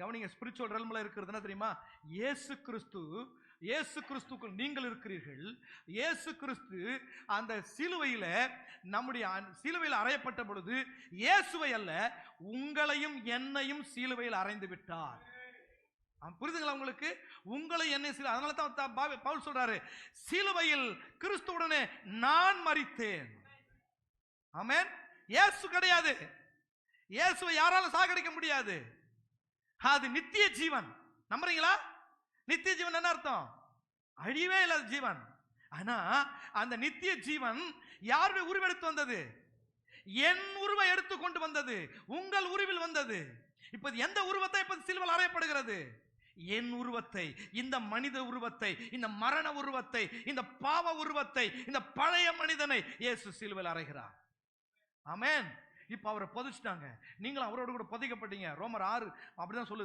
கவனிங்க, ஸ்பிரிச்சுவல் ரெல்ம்ல இருக்கிறது என்ன தெரியுமா? இயேசு கிறிஸ்துக்குள் நீங்கள் இருக்கிறீர்கள். இயேசு கிறிஸ்து அந்த சிலுவையில, நம்முடைய சிலுவையில் அறையப்பட்ட பொழுது இயேசுவை அல்ல, உங்களையும் என்னையும் சிலுவையில் அறைந்து விட்டார். புரியுதுங்களா உங்களுக்கு? உங்களை என்னை சிலுவை. அதனால தான் பவுல் சொல்றாரு, சிலுவையில் கிறிஸ்துவுடனே நான் மரித்தேன். ஆமென். இயேசு கிடையாது. இயேசுவை யாராலும் சாகடிக்க முடியாது. அது நித்திய ஜீவன். நம்புறீங்களா? நித்திய ஜீவன் என்ன அர்த்தம்? அழிவே இல்லாத ஜீவன். ஆனா அந்த நித்திய ஜீவன் யாருடைய உருவெடுத்து வந்தது? என் உருவை எடுத்து கொண்டு வந்தது, உங்கள் உருவில் வந்தது. இப்ப எந்த உருவத்தை இப்ப சிலுவையில் அறையப்படுகிறது? என் உருவத்தை, இந்த மனித உருவத்தை, இந்த மரண உருவத்தை, இந்த பாவ உருவத்தை, இந்த பழைய மனிதனை இயேசு சிலுவையில் அறைகிறார். ஆமென். இப்ப அவரை புதைச்சிட்டாங்க, நீங்களும் அவரோடு கூட புதைக்கப்பட்டீங்க. ரோமர் 6 அப்படிதான் சொல்லுது.